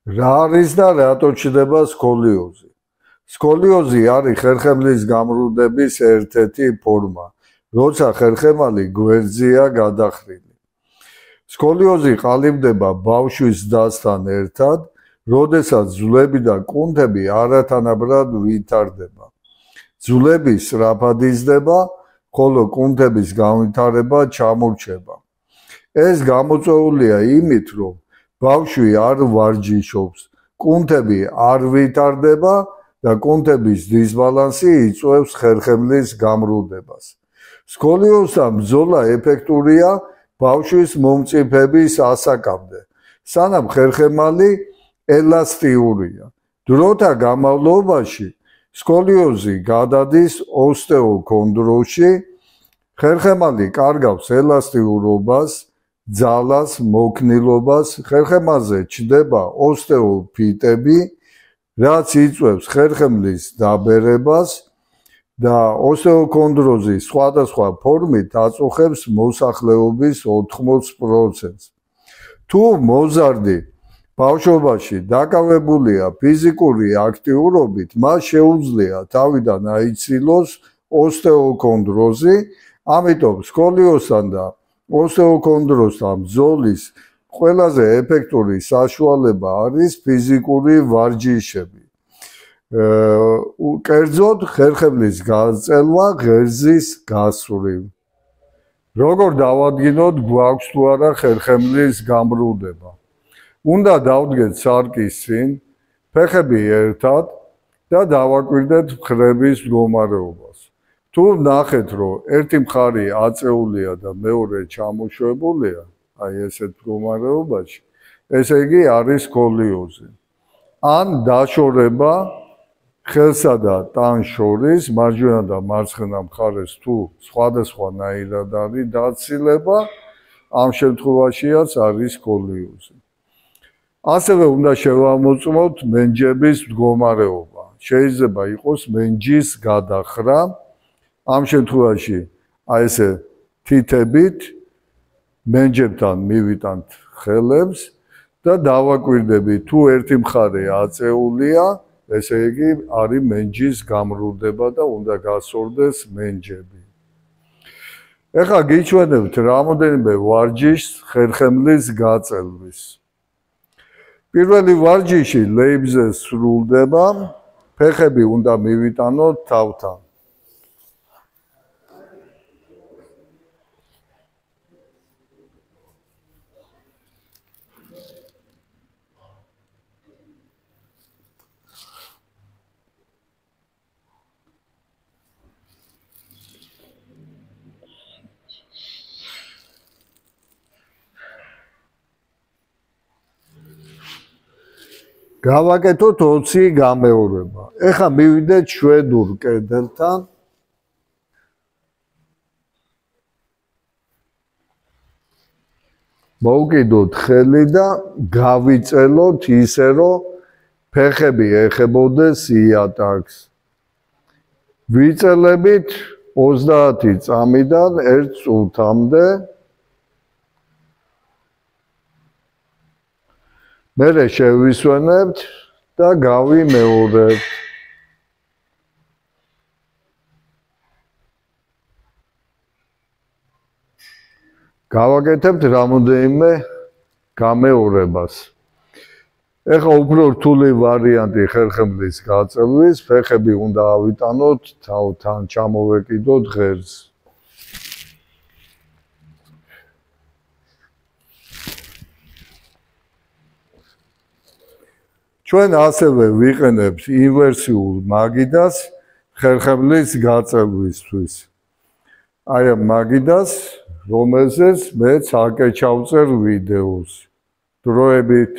რა არის და რატო ჩნდება სკოლიოზი? სკოლიოზი არის ხერხემლის გამრუდების ერთ-ერთი ფორმა, როცა ხერხემალი გვერდზეა გადახრილი. სკოლიოზი ყალიბდება ბავშვის დასთან ერთად, როდესაც ძვლები და კუნთები არათანაბრად ვითარდება. ძვლები სწრაფად იზრდება, ხოლო კუნთების განვითარება ჩამორჩება. ეს გამოწვეულია იმით, რომ ბავშვი არ ვარჯიშობს, კუნთები არ ვითარდება და კუნთების დისბალანსი იწვევს ხერხემლის გამრუდებას. სკოლიოზთან ბრძოლა ეფექტურია ბავშვის მომწიფების ასაკამდე, სანამ ხერხემალი ელასტიურია. დროთა განმავლობაში სკოლიოზი გადადის ოსტეოქონდროზში, ხერხემალი კარგავს ელასტიურობას, ძალას, მოქნილობას, ხერხემალზე ჩნდება ოსტეოფიტები, რაც იწვევს ხერხემლის დაბერებას და ოსტეოქონდროზის სხვადასხვა ფორმით აწუხებს მოსახლეობის 80%-ს. თუ მოზარდი ბავშვობაში დაკავებულია ფიზიკური აქტიურობით, მას შეუძლია თავიდან აიცილოს ოსტეოქონდროზი, ამიტომ სკოლიოზთან და ოსტეოქონდროზთან ბრძოლის ყველაზე ეფექტური საშუალება არის ფიზიკური ვარჯიშები. კერძოდ ხერხემლის გაწელვა ღერძის გასწვრივ. როგორ დავადგინოთ გვაქვს თუ არა ხერხემლის გამრუდება? უნდა დავდგეთ სარკის წინ, ფეხები ერთად და დავაკვირდეთ მხრების მდგომარეობას. თუ ნახეთ, რომ ერთი მხარი აწეულია და მეორე ჩამოშვებულია, აი ესეთ მდგომარეობაში, ესე იგი არის სკოლიოზი. ან დაშორება ხელსა და ტანს შორის, მარჯვენა და მარცხენა მხარეს თუ სხვადასხვანაირად არის დაცილება, ამ შემთხვევაშიაც არის სკოლიოზი. ასევე უნდა შევამოწმოთ მენჯების მდგომარეობა. შეიძლება იყოს მენჯის გადახრა, ამ შემთხვევაში აი ესე თითებით მენჯებთან მივიტანთ ხელებს და დავაკვირდებით, თუ ერთი მხარე აწეულია, ესე იგი არის მენჯის გამრუდება და უნდა გასწორდეს მენჯები. ეხლა გიჩვენებთ რამოდენიმე ვარჯიშს ხერხემლის გაწელვის. პირველი ვარჯიში ლეიბზე სრულდება, ფეხები უნდა მივიტანოთ თავთან. გავაკეთოთ 20 გამეორება. ეხლა მივიდეთ შვედურ კედელთან. მოვკიდოთ ხელი და გავიწელოთ ისე, რომ ფეხები ეხებოდეს იატაკს. ვიწელებით 30 წამიდან 1 წუთამდე. მერე შევისვენებთ და გავიმეორებთ. გავაკეთებთ რამოდენიმე გამეორებას. ეხლა უფრო რთული ვარიანტი ხერხემლის გაწელვის, ფეხები უნდა ავიტანოთ თავთან, ჩამოვეკიდოთ ღერძს. ჩვენ ასევე ვიყენებთ ინვერსიულ მაგიდას ხერხემლის გაწელვისთვის. აი ამ მაგიდას, რომელზეც მეც აკეჩავწერ ვიდეოს. დროებით